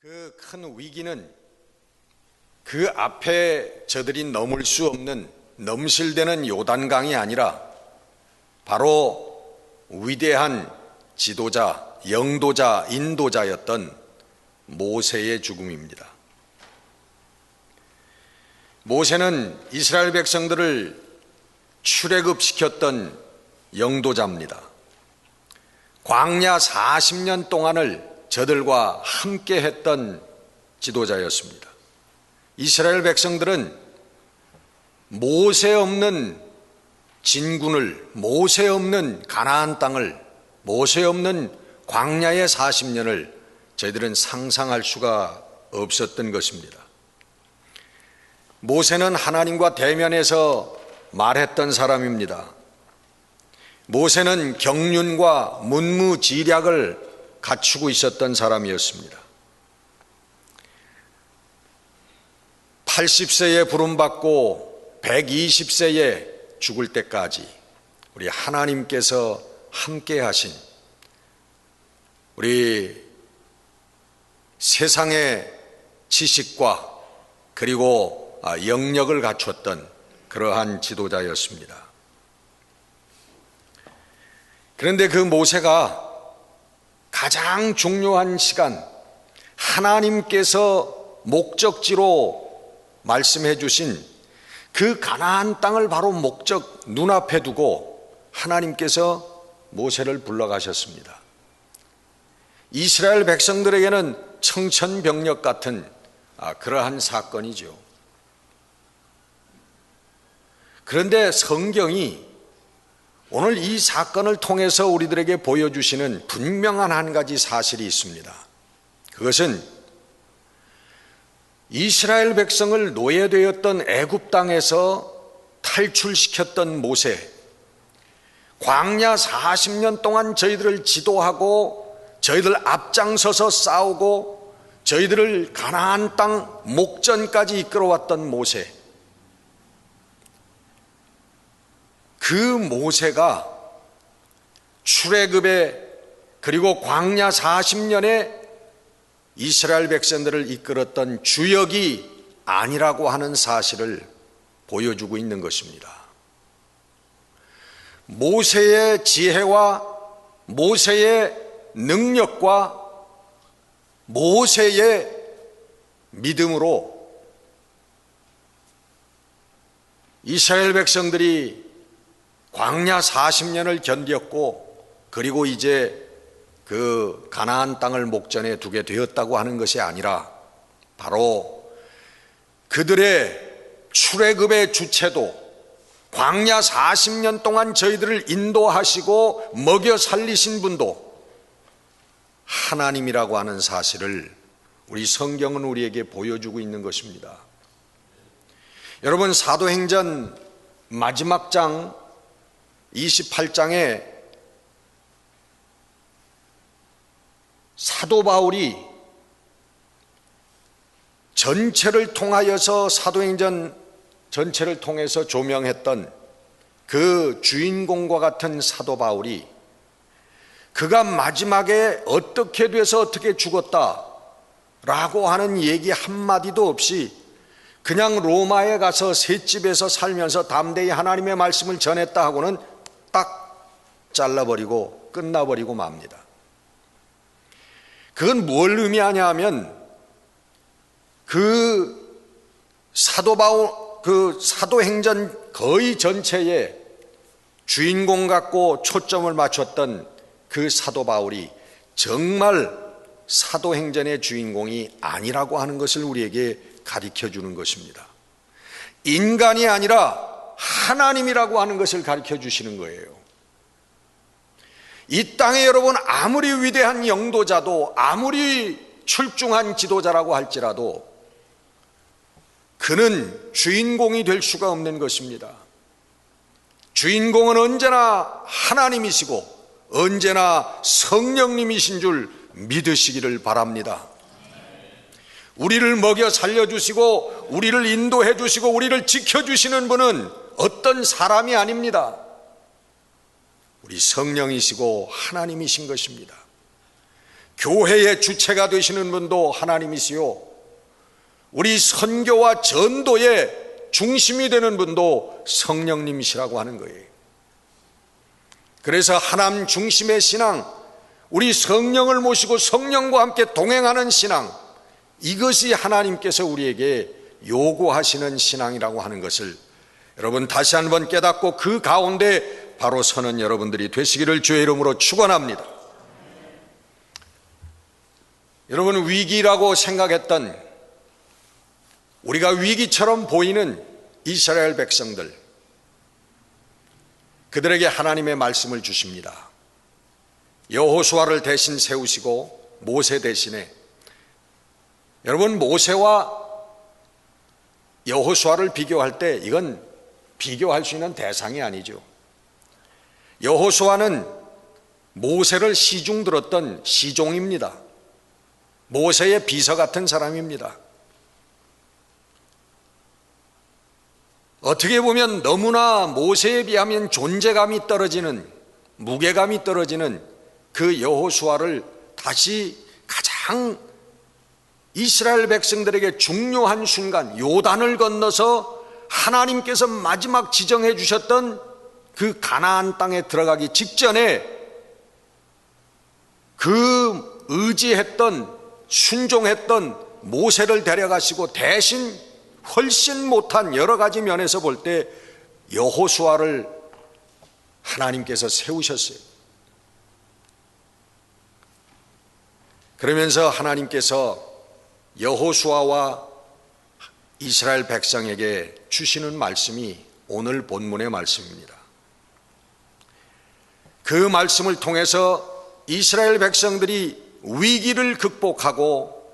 그 큰 위기는 그 앞에 저들이 넘을 수 없는 넘실대는 요단강이 아니라 바로 위대한 지도자, 영도자, 인도자였던 모세의 죽음입니다. 모세는 이스라엘 백성들을 출애굽시켰던 영도자입니다. 광야 40년 동안을 저들과 함께 했던 지도자였습니다. 이스라엘 백성들은 모세 없는 진군을, 모세 없는 가나안 땅을, 모세 없는 광야의 40년을 저희들은 상상할 수가 없었던 것입니다. 모세는 하나님과 대면해서 말했던 사람입니다. 모세는 경륜과 문무지략을 갖추고 있었던 사람이었습니다. 80세에 부름받고 120세에 죽을 때까지 우리 하나님께서 함께 하신, 우리 세상의 지식과 그리고 영역을 갖췄던 그러한 지도자였습니다. 그런데 그 모세가 가장 중요한 시간, 하나님께서 목적지로 말씀해 주신 그 가나안 땅을 바로 목적 눈앞에 두고 하나님께서 모세를 불러가셨습니다. 이스라엘 백성들에게는 청천벽력 같은 그러한 사건이죠. 그런데 성경이 오늘 이 사건을 통해서 우리들에게 보여주시는 분명한 한 가지 사실이 있습니다. 그것은 이스라엘 백성을 노예되었던 애굽 땅에서 탈출시켰던 모세, 광야 40년 동안 저희들을 지도하고 저희들 앞장서서 싸우고 저희들을 가나안 땅 목전까지 이끌어왔던 모세, 그 모세가 출애굽에 그리고 광야 40년에 이스라엘 백성들을 이끌었던 주역이 아니라고 하는 사실을 보여주고 있는 것입니다. 모세의 지혜와 모세의 능력과 모세의 믿음으로 이스라엘 백성들이 광야 40년을 견뎠고 그리고 이제 그 가나안 땅을 목전에 두게 되었다고 하는 것이 아니라 바로 그들의 출애굽의 주체도 광야 40년 동안 저희들을 인도하시고 먹여 살리신 분도 하나님이라고 하는 사실을 우리 성경은 우리에게 보여주고 있는 것입니다. 여러분, 사도행전 마지막 장 28장에 사도 바울이 전체를 통하여서 사도행전 전체를 통해서 조명했던 그 주인공과 같은 사도 바울이 그가 마지막에 어떻게 돼서 어떻게 죽었다라고 하는 얘기 한마디도 없이 그냥 로마에 가서 셋집에서 살면서 담대히 하나님의 말씀을 전했다 하고는 딱 잘라버리고 끝나버리고 맙니다. 그건 뭘 의미하냐 하면 그 사도 바울, 그 사도행전 거의 전체에 주인공 같고 초점을 맞췄던 그 사도 바울이 정말 사도행전의 주인공이 아니라고 하는 것을 우리에게 가르쳐 주는 것입니다. 인간이 아니라 하나님이라고 하는 것을 가르쳐 주시는 거예요. 이 땅에 여러분 아무리 위대한 영도자도 아무리 출중한 지도자라고 할지라도 그는 주인공이 될 수가 없는 것입니다. 주인공은 언제나 하나님이시고 언제나 성령님이신 줄 믿으시기를 바랍니다. 우리를 먹여 살려주시고 우리를 인도해 주시고 우리를 지켜주시는 분은 어떤 사람이 아닙니다. 우리 성령이시고 하나님이신 것입니다. 교회의 주체가 되시는 분도 하나님이시요, 우리 선교와 전도의 중심이 되는 분도 성령님이시라고 하는 거예요. 그래서 하나님 중심의 신앙, 우리 성령을 모시고 성령과 함께 동행하는 신앙, 이것이 하나님께서 우리에게 요구하시는 신앙이라고 하는 것을 여러분 다시 한번 깨닫고 그 가운데 바로 서는 여러분들이 되시기를 주의 이름으로 축원합니다. 여러분, 위기라고 생각했던, 우리가 위기처럼 보이는 이스라엘 백성들, 그들에게 하나님의 말씀을 주십니다. 여호수아를 대신 세우시고 모세 대신에, 여러분, 모세와 여호수아를 비교할 때 이건 비교할 수 있는 대상이 아니죠. 여호수아는 모세를 시중 들었던 시종입니다. 모세의 비서 같은 사람입니다. 어떻게 보면 너무나 모세에 비하면 존재감이 떨어지는, 무게감이 떨어지는 그 여호수아를 다시 가장 이스라엘 백성들에게 중요한 순간, 요단을 건너서 하나님께서 마지막 지정해 주셨던 그 가나안 땅에 들어가기 직전에 그 의지했던, 순종했던 모세를 데려가시고 대신 훨씬 못한 여러 가지 면에서 볼 때 여호수아를 하나님께서 세우셨어요. 그러면서 하나님께서 여호수아와 이스라엘 백성에게 주시는 말씀이 오늘 본문의 말씀입니다. 그 말씀을 통해서 이스라엘 백성들이 위기를 극복하고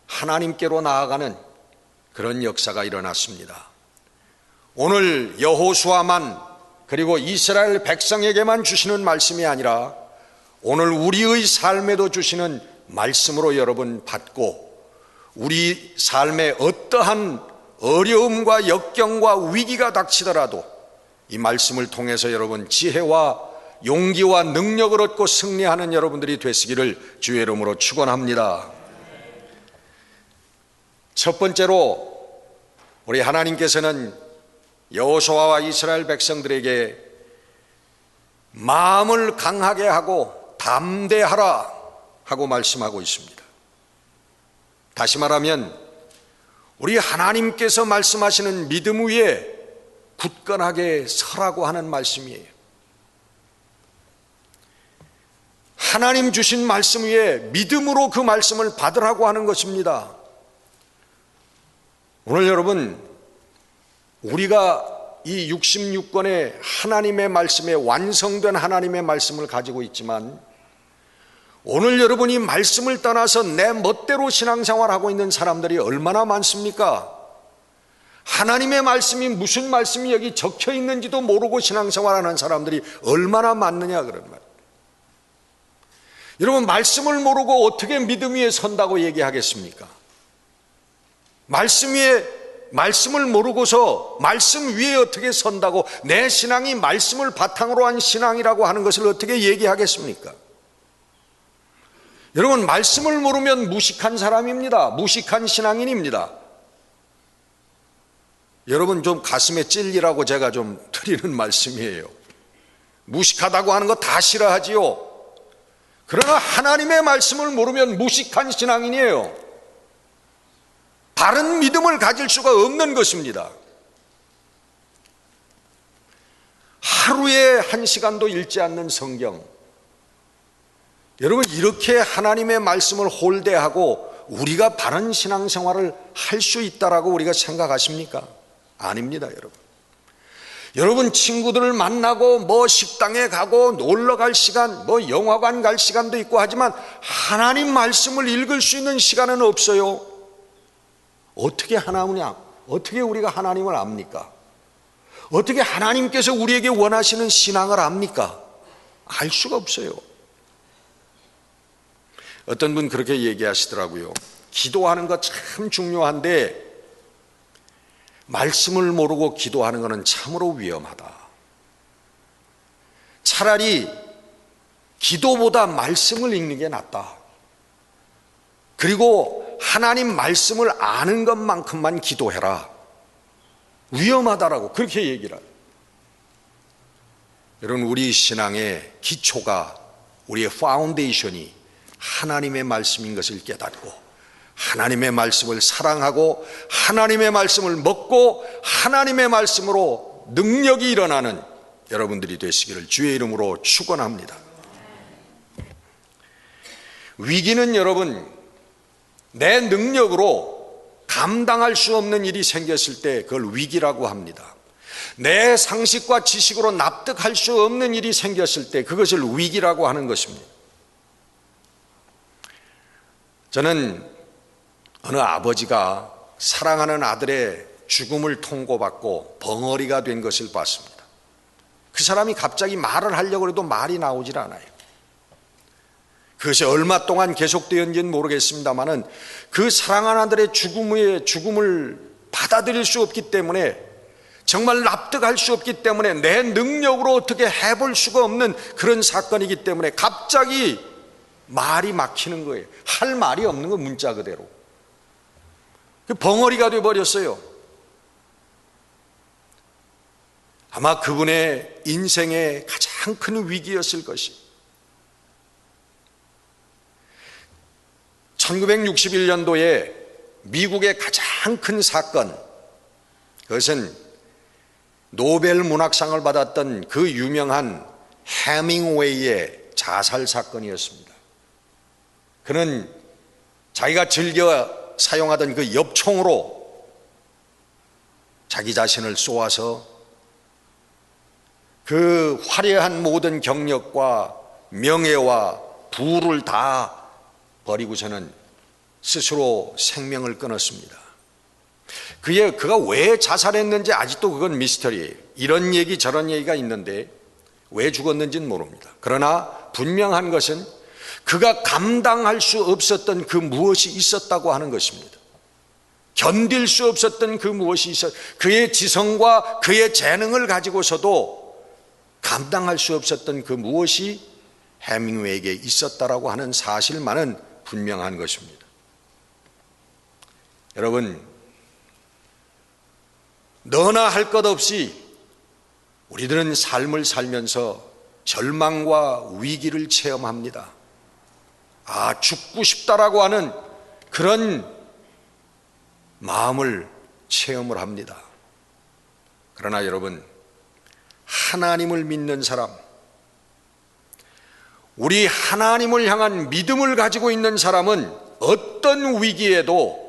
하나님께로 나아가는 그런 역사가 일어났습니다. 오늘 여호수아만, 그리고 이스라엘 백성에게만 주시는 말씀이 아니라 오늘 우리의 삶에도 주시는 말씀으로 여러분 받고, 우리 삶에 어떠한 어려움과 역경과 위기가 닥치더라도 이 말씀을 통해서 여러분 지혜와 용기와 능력을 얻고 승리하는 여러분들이 되시기를 주의 이름으로 축원합니다. 첫 번째로 우리 하나님께서는 여호수아와 이스라엘 백성들에게 마음을 강하게 하고 담대하라 하고 말씀하고 있습니다. 다시 말하면 우리 하나님께서 말씀하시는 믿음 위에 굳건하게 서라고 하는 말씀이에요. 하나님 주신 말씀 위에 믿음으로 그 말씀을 받으라고 하는 것입니다. 오늘 여러분, 우리가 이 66권의 하나님의 말씀에 완성된 하나님의 말씀을 가지고 있지만, 오늘 여러분이 말씀을 떠나서 내 멋대로 신앙생활하고 있는 사람들이 얼마나 많습니까? 하나님의 말씀이 무슨 말씀이 여기 적혀 있는지도 모르고 신앙생활하는 사람들이 얼마나 많느냐 그런 말. 여러분, 말씀을 모르고 어떻게 믿음 위에 선다고 얘기하겠습니까? 말씀을 모르고서 말씀 위에 어떻게 선다고, 내 신앙이 말씀을 바탕으로 한 신앙이라고 하는 것을 어떻게 얘기하겠습니까? 여러분, 말씀을 모르면 무식한 사람입니다. 무식한 신앙인입니다. 여러분, 좀 가슴에 찔리라고 제가 좀 드리는 말씀이에요. 무식하다고 하는 거 다 싫어하지요. 그러나 하나님의 말씀을 모르면 무식한 신앙인이에요. 다른 믿음을 가질 수가 없는 것입니다. 하루에 1시간도 읽지 않는 성경, 여러분, 이렇게 하나님의 말씀을 홀대하고 우리가 바른 신앙생활을 할 수 있다라고 우리가 생각하십니까? 아닙니다, 여러분. 여러분, 친구들을 만나고 뭐 식당에 가고 놀러 갈 시간, 뭐 영화관 갈 시간도 있고 하지만 하나님 말씀을 읽을 수 있는 시간은 없어요. 어떻게 우리가 하나님을 압니까? 어떻게 하나님께서 우리에게 원하시는 신앙을 압니까? 알 수가 없어요. 어떤 분 그렇게 얘기하시더라고요. 기도하는 거 참 중요한데 말씀을 모르고 기도하는 것은 참으로 위험하다. 차라리 기도보다 말씀을 읽는 게 낫다. 그리고 하나님 말씀을 아는 것만큼만 기도해라. 위험하다라고 그렇게 얘기를 해요. 여러분, 우리 신앙의 기초가, 우리의 파운데이션이 하나님의 말씀인 것을 깨닫고 하나님의 말씀을 사랑하고 하나님의 말씀을 먹고 하나님의 말씀으로 능력이 일어나는 여러분들이 되시기를 주의 이름으로 축원합니다. 위기는 여러분, 내 능력으로 감당할 수 없는 일이 생겼을 때 그걸 위기라고 합니다. 내 상식과 지식으로 납득할 수 없는 일이 생겼을 때 그것을 위기라고 하는 것입니다. 저는 어느 아버지가 사랑하는 아들의 죽음을 통고받고 벙어리가 된 것을 봤습니다. 그 사람이 갑자기 말을 하려고 해도 말이 나오질 않아요. 그것이 얼마 동안 계속되었는지는 모르겠습니다만은 그 사랑하는 아들의 죽음을 받아들일 수 없기 때문에, 정말 납득할 수 없기 때문에, 내 능력으로 어떻게 해볼 수가 없는 그런 사건이기 때문에 갑자기 말이 막히는 거예요. 할 말이 없는 거, 문자 그대로. 벙어리가 되어버렸어요. 아마 그분의 인생의 가장 큰 위기였을 것이, 1961년도에 미국의 가장 큰 사건, 그것은 노벨 문학상을 받았던 그 유명한 해밍웨이의 자살 사건이었습니다. 그는 자기가 즐겨 사용하던 그 엽총으로 자기 자신을 쏘아서 그 화려한 모든 경력과 명예와 부를 다 버리고서는 스스로 생명을 끊었습니다. 그가 왜 자살했는지 아직도 그건 미스터리예요. 이런 얘기 저런 얘기가 있는데 왜 죽었는지는 모릅니다. 그러나 분명한 것은 그가 감당할 수 없었던 그 무엇이 있었다고 하는 것입니다. 견딜 수 없었던 그 무엇이 있었, 그의 지성과 그의 재능을 가지고서도 감당할 수 없었던 그 무엇이 해밍웨이에게 있었다라고 하는 사실만은 분명한 것입니다. 여러분, 너나 할 것 없이 우리들은 삶을 살면서 절망과 위기를 체험합니다. 죽고 싶다라고 하는 그런 마음을 체험을 합니다. 그러나 여러분, 하나님을 믿는 사람, 우리 하나님을 향한 믿음을 가지고 있는 사람은 어떤 위기에도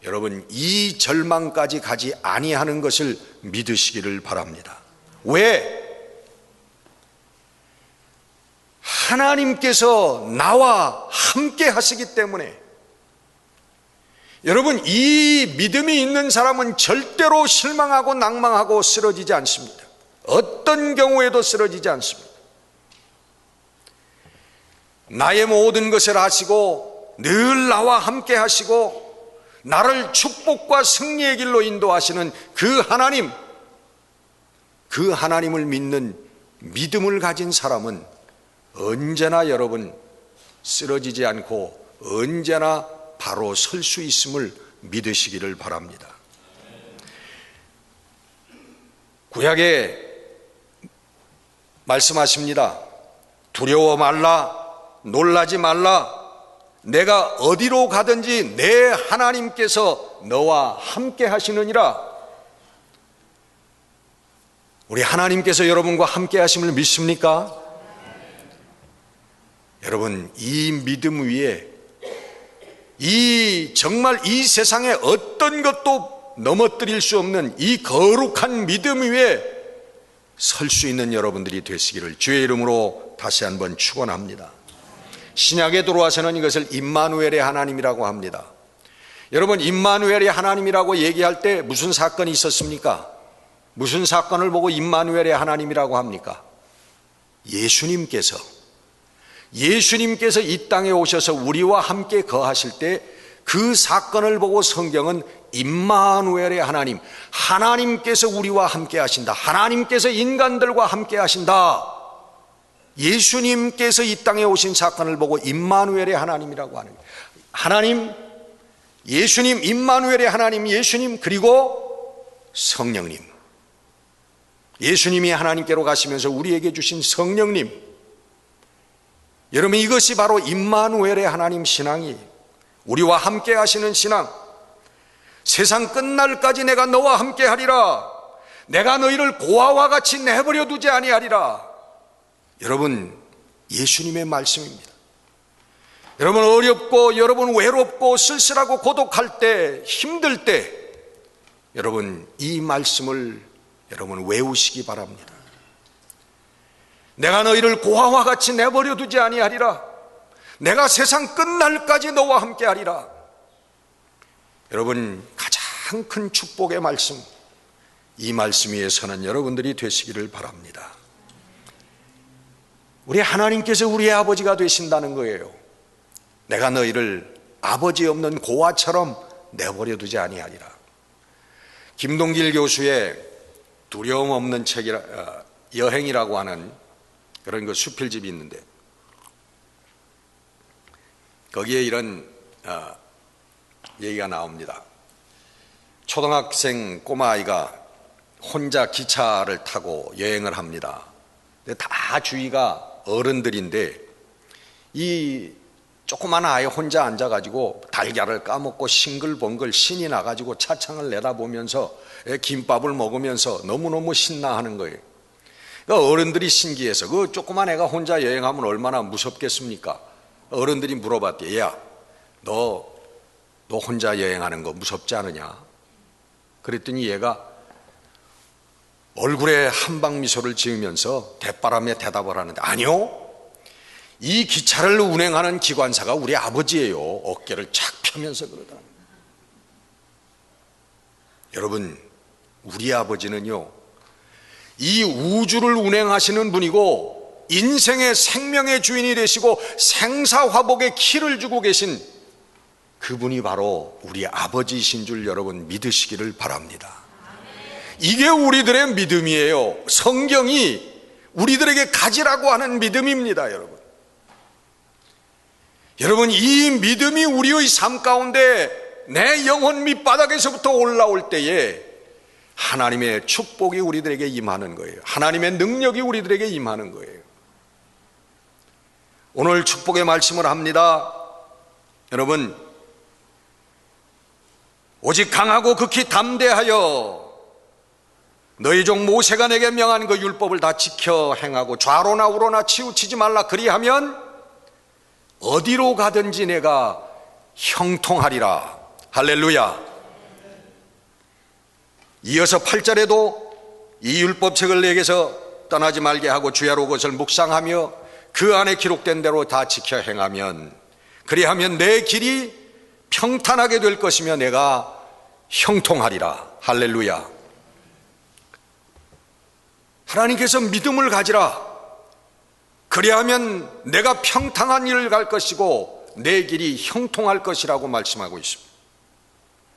여러분 이 절망까지 가지 아니하는 것을 믿으시기를 바랍니다. 왜? 하나님께서 나와 함께 하시기 때문에. 여러분, 이 믿음이 있는 사람은 절대로 실망하고 낭망하고 쓰러지지 않습니다. 어떤 경우에도 쓰러지지 않습니다. 나의 모든 것을 아시고 늘 나와 함께 하시고 나를 축복과 승리의 길로 인도하시는 그 하나님, 그 하나님을 믿는 믿음을 가진 사람은 언제나 여러분 쓰러지지 않고 언제나 바로 설 수 있음을 믿으시기를 바랍니다. 구약에 말씀하십니다. 두려워 말라, 놀라지 말라. 내가 어디로 가든지 내 하나님께서 너와 함께 하시느니라. 우리 하나님께서 여러분과 함께 하심을 믿습니까? 여러분, 이 믿음 위에 정말 이 세상에 어떤 것도 넘어뜨릴 수 없는 이 거룩한 믿음 위에 설 수 있는 여러분들이 되시기를 주의 이름으로 다시 한번 축원합니다. 신약에 들어와서는 이것을 임마누엘의 하나님이라고 합니다. 여러분, 임마누엘의 하나님이라고 얘기할 때 무슨 사건이 있었습니까? 무슨 사건을 보고 임마누엘의 하나님이라고 합니까? 예수님께서 이 땅에 오셔서 우리와 함께 거하실 때 그 사건을 보고 성경은 임마누엘의 하나님, 하나님께서 우리와 함께 하신다, 하나님께서 인간들과 함께 하신다, 예수님께서 이 땅에 오신 사건을 보고 임마누엘의 하나님이라고 하는 거예요. 하나님, 예수님, 임마누엘의 하나님 예수님, 그리고 성령님. 예수님이 하나님께로 가시면서 우리에게 주신 성령님. 여러분, 이것이 바로 임마누엘의 하나님 신앙이, 우리와 함께 하시는 신앙. 세상 끝날까지 내가 너와 함께 하리라. 내가 너희를 고아와 같이 내버려 두지 아니하리라. 여러분, 예수님의 말씀입니다. 여러분, 어렵고 여러분 외롭고 쓸쓸하고 고독할 때, 힘들 때 여러분 이 말씀을 여러분 외우시기 바랍니다. 내가 너희를 고아와 같이 내버려 두지 아니하리라. 내가 세상 끝날까지 너와 함께 하리라. 여러분, 가장 큰 축복의 말씀, 이 말씀 위에 서는 여러분들이 되시기를 바랍니다. 우리 하나님께서 우리의 아버지가 되신다는 거예요. 내가 너희를 아버지 없는 고아처럼 내버려 두지 아니하리라. 김동길 교수의 두려움 없는 책이라, 여행이라고 하는 그런 그 수필집이 있는데, 거기에 이런 얘기가 나옵니다. 초등학생 꼬마아이가 혼자 기차를 타고 여행을 합니다. 근데 다 주위가 어른들인데 이 조그만 아이 혼자 앉아가지고 달걀을 까먹고 싱글벙글 신이 나가지고 차창을 내다보면서 김밥을 먹으면서 너무너무 신나하는 거예요. 그러니까 어른들이 신기해서, 그 조그만 애가 혼자 여행하면 얼마나 무섭겠습니까? 어른들이 물어봤대. 야, 너 혼자 여행하는 거 무섭지 않으냐? 그랬더니 얘가 얼굴에 한방 미소를 지으면서 대바람에 대답을 하는데, 아니요, 이 기차를 운행하는 기관사가 우리 아버지예요. 어깨를 착 펴면서 그러다. 여러분, 우리 아버지는요, 이 우주를 운행하시는 분이고 인생의 생명의 주인이 되시고 생사화복의 키를 주고 계신 그분이 바로 우리 아버지이신 줄 여러분 믿으시기를 바랍니다. 이게 우리들의 믿음이에요. 성경이 우리들에게 가지라고 하는 믿음입니다. 여러분, 이 믿음이 우리의 삶 가운데 내 영혼 밑바닥에서부터 올라올 때에 하나님의 축복이 우리들에게 임하는 거예요. 하나님의 능력이 우리들에게 임하는 거예요. 오늘 축복의 말씀을 합니다. 여러분, 오직 강하고 극히 담대하여 너희 종 모세가 내게 명한 그 율법을 다 지켜 행하고 좌로나 우로나 치우치지 말라. 그리하면 어디로 가든지 내가 형통하리라. 할렐루야. 이어서 8절에도 이 율법책을 내게서 떠나지 말게 하고 주야로 그것을 묵상하며 그 안에 기록된 대로 다 지켜 행하면, 그리하면 내 길이 평탄하게 될 것이며 내가 형통하리라. 할렐루야. 하나님께서 믿음을 가지라. 그리하면 내가 평탄한 일을 갈 것이고 내 길이 형통할 것이라고 말씀하고 있습니다.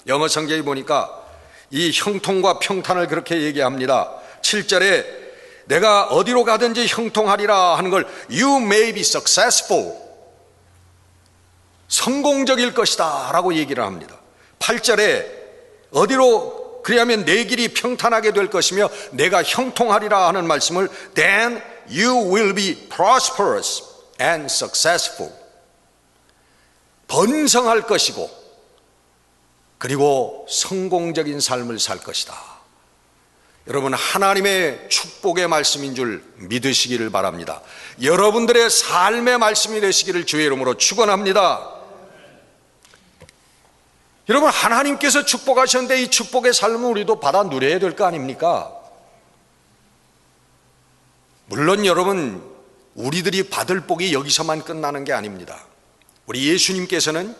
영어 성경에 보니까 이 형통과 평탄을 그렇게 얘기합니다. 7절에 내가 어디로 가든지 형통하리라 하는 걸 You may be successful, 성공적일 것이다 라고 얘기를 합니다. 8절에 어디로, 그리하면 내 길이 평탄하게 될 것이며 내가 형통하리라 하는 말씀을 Then you will be prosperous and successful, 번성할 것이고 그리고 성공적인 삶을 살 것이다. 여러분, 하나님의 축복의 말씀인 줄 믿으시기를 바랍니다. 여러분들의 삶의 말씀이 되시기를 주의 이름으로 축원합니다. 여러분, 하나님께서 축복하셨는데 이 축복의 삶을 우리도 받아 누려야 될 거 아닙니까? 물론 여러분, 우리들이 받을 복이 여기서만 끝나는 게 아닙니다. 우리 예수님께서는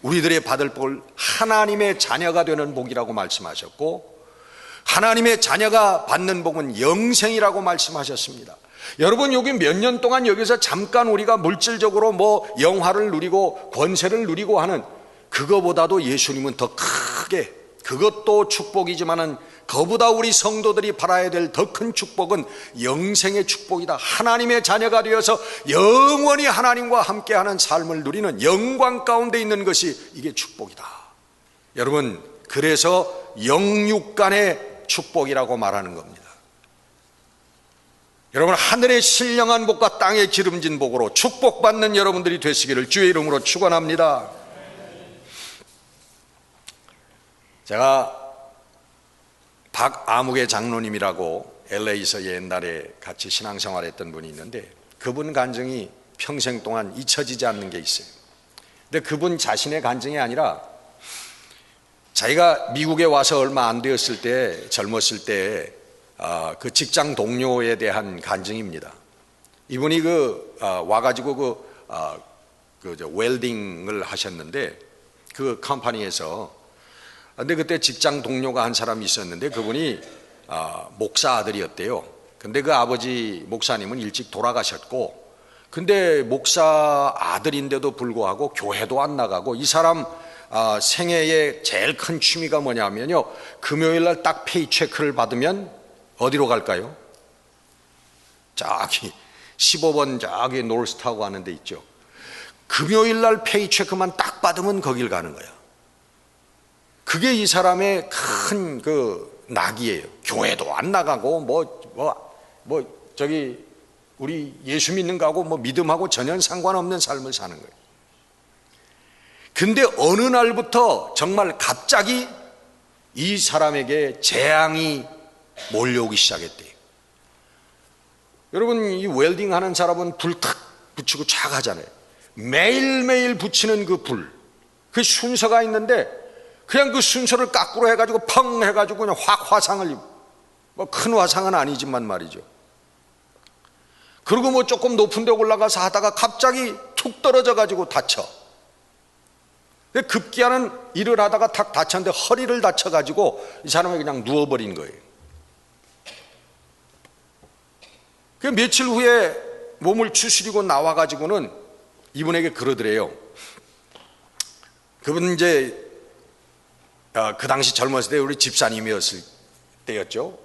우리들의 받을 복을 하나님의 자녀가 되는 복이라고 말씀하셨고, 하나님의 자녀가 받는 복은 영생이라고 말씀하셨습니다. 여러분, 여기 몇 년 동안 여기서 잠깐 우리가 물질적으로 뭐 영화를 누리고 권세를 누리고 하는 그거보다도 예수님은 더 크게, 그것도 축복이지만은 그보다 우리 성도들이 바라야 될 더 큰 축복은 영생의 축복이다. 하나님의 자녀가 되어서 영원히 하나님과 함께하는 삶을 누리는 영광 가운데 있는 것이 이게 축복이다. 여러분, 그래서 영육간의 축복이라고 말하는 겁니다. 여러분, 하늘의 신령한 복과 땅의 기름진 복으로 축복받는 여러분들이 되시기를 주의 이름으로 축원합니다. 제가 박아무개 장로님이라고 LA에서 옛날에 같이 신앙생활했던 분이 있는데 그분 간증이 평생 동안 잊혀지지 않는 게 있어요. 근데 그분 자신의 간증이 아니라 자기가 미국에 와서 얼마 안 되었을 때, 젊었을 때 그 직장 동료에 대한 간증입니다. 이분이 와가지고 웰딩을 하셨는데 그 컴퍼니에서, 근데 그때 직장 동료가 한 사람이 있었는데 그분이 목사 아들이었대요. 근데 그 아버지 목사님은 일찍 돌아가셨고, 근데 목사 아들인데도 불구하고 교회도 안 나가고, 이 사람 생애의 제일 큰 취미가 뭐냐면요, 금요일 날 딱 페이체크를 받으면 어디로 갈까요? 저기 15번 저기 노스타고 하는 데 있죠. 금요일 날 페이체크만 딱 받으면 거길 가는 거야. 그게 이 사람의 큰 낙이에요. 교회도 안 나가고 저기 우리 예수 믿는 거하고 믿음하고 전혀 상관없는 삶을 사는 거예요. 근데 어느 날부터 정말 갑자기 이 사람에게 재앙이 몰려오기 시작했대요. 여러분, 이 웰딩 하는 사람은 불 탁 붙이고 쫙 하잖아요. 매일매일 붙이는 그 불, 그 순서가 있는데 그냥 그 순서를 거꾸로 해가지고 펑 해가지고 그냥 확 화상을, 큰 화상은 아니지만 말이죠. 그리고 조금 높은 데 올라가서 하다가 갑자기 툭 떨어져가지고 다쳐. 근데 급기야는 일을 하다가 탁 다쳤는데 허리를 다쳐가지고 이 사람이 그냥 누워버린 거예요. 그 며칠 후에 몸을 추스리고 나와가지고는 이분에게 그러더래요. 그분 이제 그 당시 젊었을 때 우리 집사님이었을 때였죠.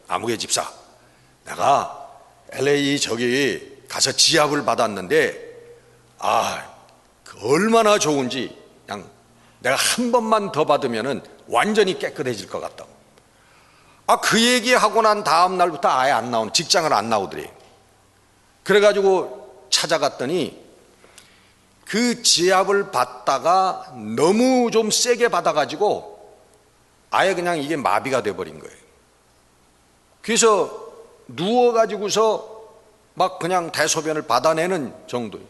아무개 집사, 내가 LA 저기 가서 지압을 받았는데 얼마나 좋은지, 그냥 내가 한 번만 더 받으면은 완전히 깨끗해질 것 같다고. 그 얘기하고 난 다음 날부터 아예 안 나오는, 직장을 안 나오더래요. 그래가지고 찾아갔더니 그 지압을 받다가 너무 좀 세게 받아가지고 아예 그냥 이게 마비가 돼버린 거예요. 그래서 누워가지고서 막 그냥 대소변을 받아내는 정도예요.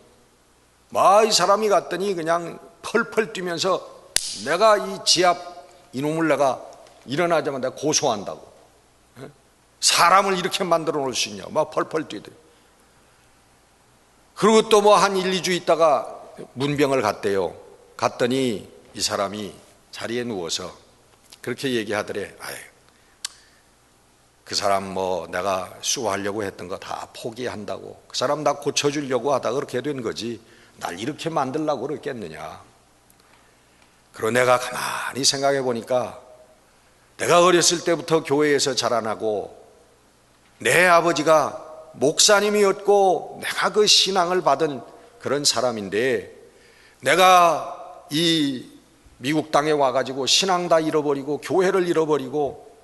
이 사람이 갔더니 그냥 펄펄 뛰면서 내가 이 지압 이놈을 내가 일어나자마자 고소한다고. 사람을 이렇게 만들어 놓을 수 있냐, 막 펄펄 뛰더래요. 그리고 또 한 1, 2주 있다가 문병을 갔대요. 갔더니 이 사람이 자리에 누워서 그렇게 얘기하더래. 그 사람 내가 수호하려고 했던 거 다 포기한다고. 그 사람 나 고쳐주려고 하다가 그렇게 된 거지, 날 이렇게 만들려고 그랬겠느냐. 그러고 내가 가만히 생각해 보니까 내가 어렸을 때부터 교회에서 자라나고 내 아버지가 목사님이었고 내가 그 신앙을 받은 그런 사람인데, 내가 이 미국 땅에 와가지고 신앙 다 잃어버리고 교회를 잃어버리고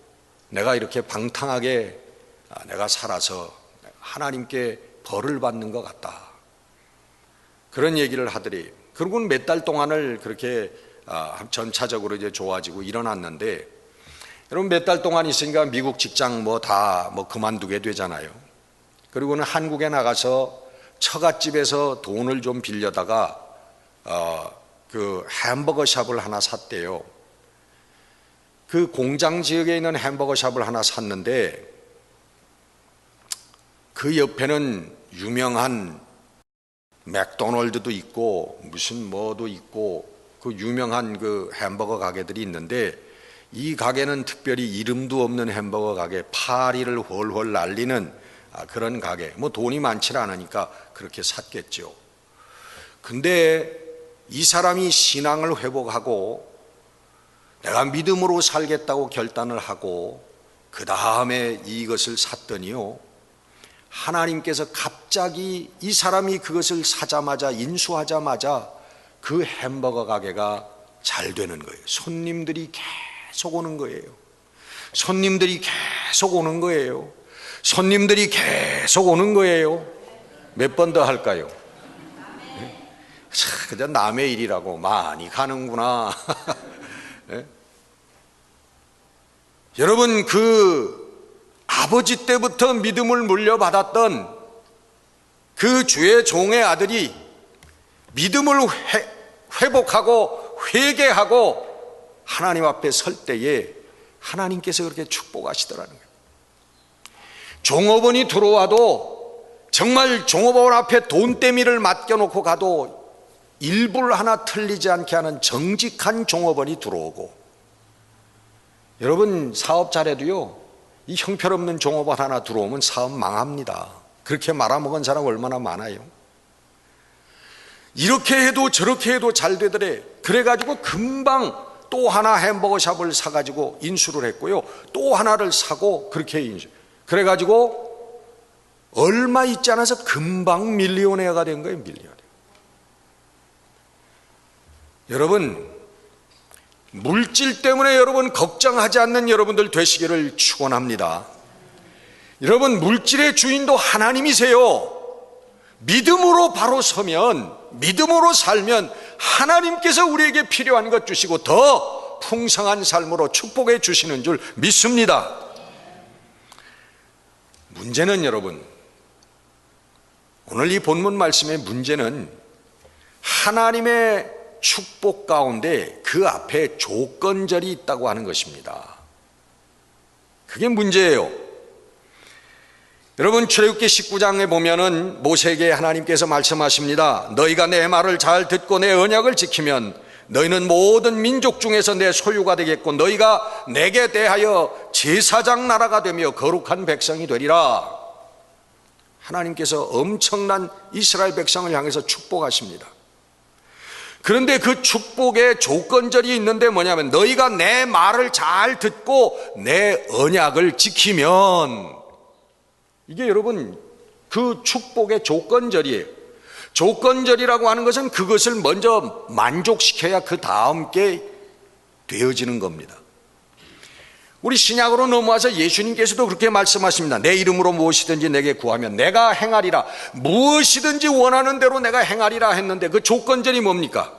내가 이렇게 방탕하게 내가 살아서 하나님께 벌을 받는 것 같다, 그런 얘기를 하더니, 그러고는 몇 달 동안을 그렇게 전차적으로 이제 좋아지고 일어났는데, 여러분 몇 달 동안 있으니까 미국 직장 다 그만두게 되잖아요. 그리고는 한국에 나가서 처갓집에서 돈을 좀 빌려다가 그 햄버거 샵을 하나 샀대요. 그 공장 지역에 있는 햄버거 샵을 하나 샀는데 그 옆에는 유명한 맥도날드도 있고 무슨 뭐도 있고 그 유명한 그 햄버거 가게들이 있는데, 이 가게는 특별히 이름도 없는 햄버거 가게, 파리를 훨훨 날리는 그런 가게. 돈이 많지 않으니까 그렇게 샀겠죠. 근데 이 사람이 신앙을 회복하고 내가 믿음으로 살겠다고 결단을 하고 그 다음에 이것을 샀더니요, 하나님께서 갑자기 이 사람이 그것을 사자마자, 인수하자마자 그 햄버거 가게가 잘 되는 거예요. 손님들이 계속 오는 거예요. 손님들이 계속 오는 거예요. 손님들이 계속 오는 거예요. 몇 번 더 할까요? 그저 남의 일이라고 많이 가는구나. 네? 여러분, 그 아버지 때부터 믿음을 물려받았던 그 주의 종의 아들이 믿음을 회복하고 회개하고 하나님 앞에 설 때에 하나님께서 그렇게 축복하시더라는 거예요. 종업원이 들어와도 정말 종업원 앞에 돈대미를 맡겨놓고 가도 일불 하나 틀리지 않게 하는 정직한 종업원이 들어오고, 여러분 사업 잘해도요, 이 형편없는 종업원 하나 들어오면 사업 망합니다. 그렇게 말아먹은 사람 얼마나 많아요. 이렇게 해도 저렇게 해도 잘 되더래. 그래가지고 금방 또 하나 햄버거 샵을 사가지고 인수를 했고요, 또 하나를 사고 그렇게 인수. 그래가지고 얼마 있지 않아서 금방 밀리오네어가 된 거예요. 밀리오네어. 여러분, 물질 때문에 여러분 걱정하지 않는 여러분들 되시기를 축원합니다. 여러분, 물질의 주인도 하나님이세요. 믿음으로 바로 서면, 믿음으로 살면 하나님께서 우리에게 필요한 것 주시고 더 풍성한 삶으로 축복해 주시는 줄 믿습니다. 문제는 여러분, 오늘 이 본문 말씀의 문제는 하나님의 축복 가운데 그 앞에 조건절이 있다고 하는 것입니다. 그게 문제예요. 여러분, 출애굽기 19장에 보면은 모세에게 하나님께서 말씀하십니다. 너희가 내 말을 잘 듣고 내 언약을 지키면 너희는 모든 민족 중에서 내 소유가 되겠고 너희가 내게 대하여 제사장 나라가 되며 거룩한 백성이 되리라. 하나님께서 엄청난 이스라엘 백성을 향해서 축복하십니다. 그런데 그 축복의 조건절이 있는데 뭐냐면 너희가 내 말을 잘 듣고 내 언약을 지키면, 이게 여러분 그 축복의 조건절이에요. 조건절이라고 하는 것은 그것을 먼저 만족시켜야 그 다음 게 되어지는 겁니다. 우리 신약으로 넘어와서 예수님께서도 그렇게 말씀하십니다. 내 이름으로 무엇이든지 내게 구하면 내가 행하리라. 무엇이든지 원하는 대로 내가 행하리라 했는데 그 조건절이 뭡니까?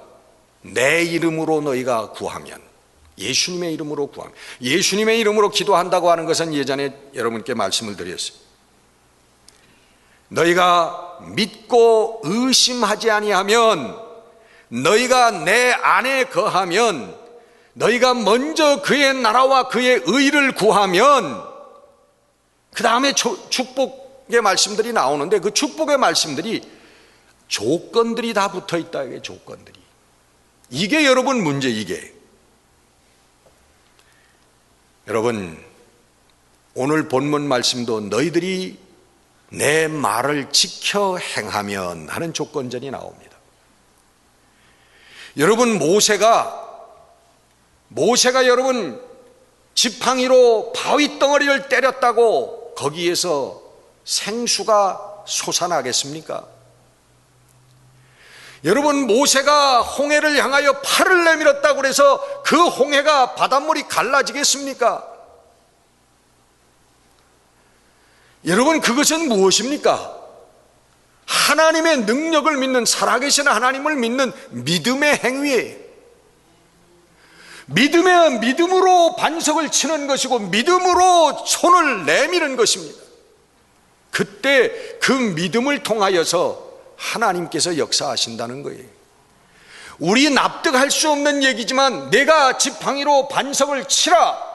내 이름으로 너희가 구하면, 예수님의 이름으로 구하면. 예수님의 이름으로 기도한다고 하는 것은 예전에 여러분께 말씀을 드렸어요. 너희가 믿고 의심하지 아니하면, 너희가 내 안에 거하면, 너희가 먼저 그의 나라와 그의 의를 구하면, 그 다음에 축복의 말씀들이 나오는데 그 축복의 말씀들이 조건들이 다 붙어 있다. 이게 조건들이. 이게 여러분 문제. 이게 여러분, 오늘 본문 말씀도 너희들이 내 말을 지켜 행하면 하는 조건전이 나옵니다. 여러분, 모세가 여러분 지팡이로 바위 덩어리를 때렸다고 거기에서 생수가 솟아나겠습니까? 여러분, 모세가 홍해를 향하여 팔을 내밀었다고 해서 그 홍해가 바닷물이 갈라지겠습니까? 여러분, 그것은 무엇입니까? 하나님의 능력을 믿는, 살아계신 하나님을 믿는 믿음의 행위예요. 믿음으로 반석을 치는 것이고 믿음으로 손을 내미는 것입니다. 그때 그 믿음을 통하여서 하나님께서 역사하신다는 거예요. 우리 납득할 수 없는 얘기지만 내가 지팡이로 반석을 치라,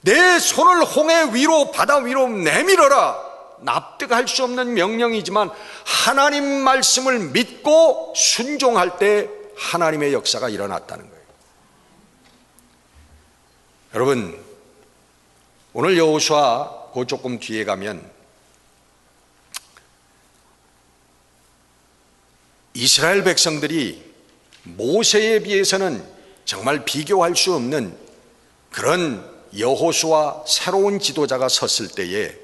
내 손을 홍해 위로 바다 위로 내밀어라, 납득할 수 없는 명령이지만 하나님 말씀을 믿고 순종할 때 하나님의 역사가 일어났다는 거예요. 여러분, 오늘 여호수아 그 조금 뒤에 가면 이스라엘 백성들이 모세에 비해서는 정말 비교할 수 없는 그런 여호수아 새로운 지도자가 섰을 때에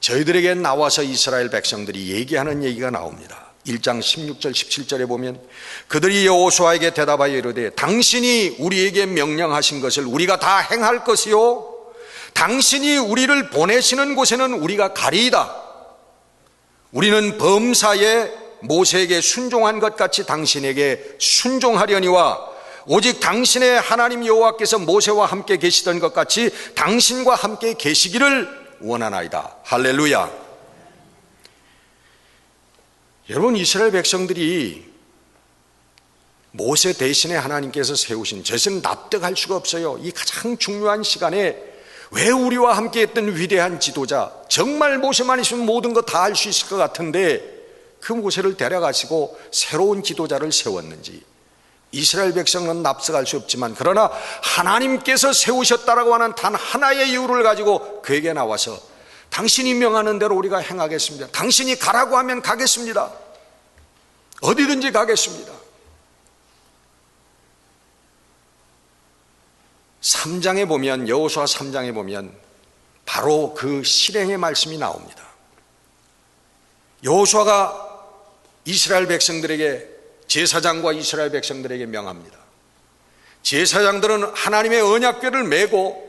저희들에게 나와서 이스라엘 백성들이 얘기하는 얘기가 나옵니다. 1장 16절 17절에 보면 그들이 여호수아에게 대답하여 이르되 당신이 우리에게 명령하신 것을 우리가 다 행할 것이요 당신이 우리를 보내시는 곳에는 우리가 가리이다. 우리는 범사에 모세에게 순종한 것 같이 당신에게 순종하려니와 오직 당신의 하나님 여호와께서 모세와 함께 계시던 것 같이 당신과 함께 계시기를 원하나이다. 할렐루야. 여러분, 이스라엘 백성들이 모세 대신에 하나님께서 세우신 저것은 납득할 수가 없어요. 이 가장 중요한 시간에 왜 우리와 함께 했던 위대한 지도자, 정말 모세만 있으면 모든 거 다 할 수 있을 것 같은데 그 모세를 데려가시고 새로운 지도자를 세웠는지 이스라엘 백성은 납득할 수 없지만 그러나 하나님께서 세우셨다라고 하는 단 하나의 이유를 가지고 그에게 나와서 당신이 명하는 대로 우리가 행하겠습니다. 당신이 가라고 하면 가겠습니다. 어디든지 가겠습니다. 3장에 보면 여호수아 3장에 보면 바로 그 실행의 말씀이 나옵니다. 여호수아가 이스라엘 백성들에게 제사장과 이스라엘 백성들에게 명합니다. 제사장들은 하나님의 언약궤를 메고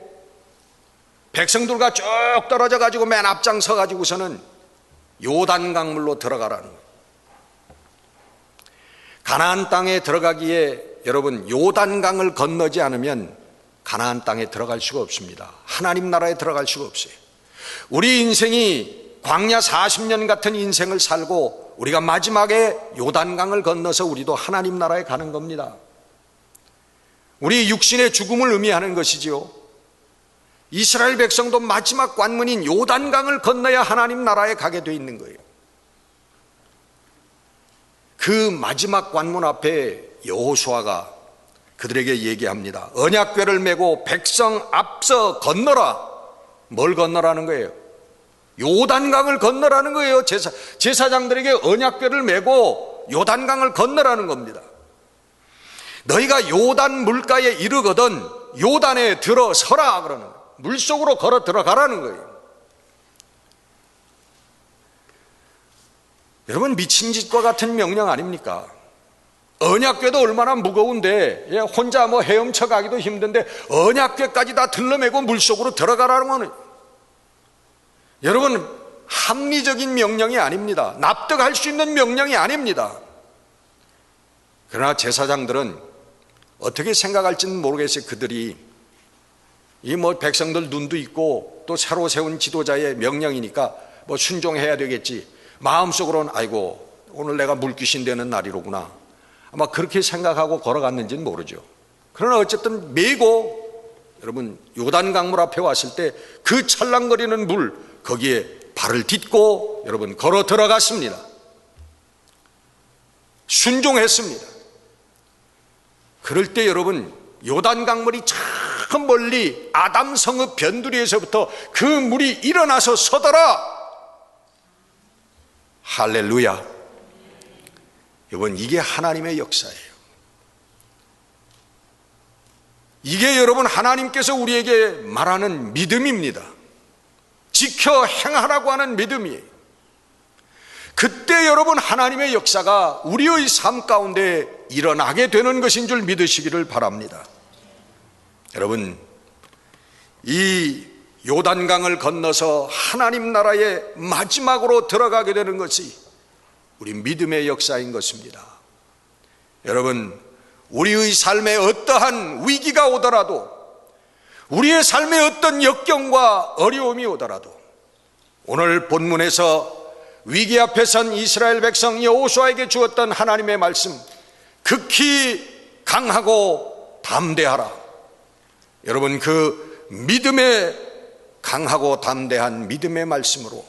백성들과 쭉 떨어져 가지고 맨 앞장 서 가지고서는 요단 강물로 들어가라는 거예요. 가나안 땅에 들어가기에 여러분 요단 강을 건너지 않으면 가나안 땅에 들어갈 수가 없습니다. 하나님 나라에 들어갈 수가 없어요. 우리 인생이 광야 40년 같은 인생을 살고 우리가 마지막에 요단강을 건너서 우리도 하나님 나라에 가는 겁니다. 우리 육신의 죽음을 의미하는 것이지요. 이스라엘 백성도 마지막 관문인 요단강을 건너야 하나님 나라에 가게 돼 있는 거예요. 그 마지막 관문 앞에 여호수아가 그들에게 얘기합니다. 언약궤를 메고 백성 앞서 건너라. 뭘 건너라는 거예요? 요단강을 건너라는 거예요. 제사장들에게 언약궤를 메고 요단강을 건너라는 겁니다. 너희가 요단 물가에 이르거든 요단에 들어서라 그러는 거예요. 물속으로 걸어 들어가라는 거예요. 여러분, 미친 짓과 같은 명령 아닙니까? 언약궤도 얼마나 무거운데 혼자 헤엄쳐 가기도 힘든데 언약궤까지 다 들러매고 물속으로 들어가라는 거는 여러분 합리적인 명령이 아닙니다. 납득할 수 있는 명령이 아닙니다. 그러나 제사장들은 어떻게 생각할지는 모르겠어요. 그들이 백성들 눈도 있고 또 새로 세운 지도자의 명령이니까 순종해야 되겠지. 마음속으로는 아이고 오늘 내가 물귀신 되는 날이로구나. 아마 그렇게 생각하고 걸어갔는지는 모르죠. 그러나 어쨌든 메고 여러분 요단 강물 앞에 왔을 때 그 찰랑거리는 물 거기에 발을 딛고 여러분 걸어 들어갔습니다. 순종했습니다. 그럴 때 여러분 요단 강물이 저 멀리 아담 성읍 변두리에서부터 그 물이 일어나서 서더라. 할렐루야. 여러분 이게 하나님의 역사예요. 이게 여러분 하나님께서 우리에게 말하는 믿음입니다. 지켜 행하라고 하는 믿음이에요. 그때 여러분 하나님의 역사가 우리의 삶 가운데 일어나게 되는 것인 줄 믿으시기를 바랍니다. 여러분 이 요단강을 건너서 하나님 나라의 마지막으로 들어가게 되는 것이 우리 믿음의 역사인 것입니다. 여러분 우리의 삶에 어떠한 위기가 오더라도 우리의 삶에 어떤 역경과 어려움이 오더라도 오늘 본문에서 위기 앞에 선 이스라엘 백성 여호수아에게 주었던 하나님의 말씀 극히 강하고 담대하라. 여러분 그 믿음의 강하고 담대한 믿음의 말씀으로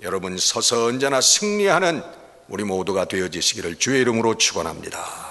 여러분 서서 언제나 승리하는 우리 모두가 되어지시기를 주의 이름으로 축원합니다.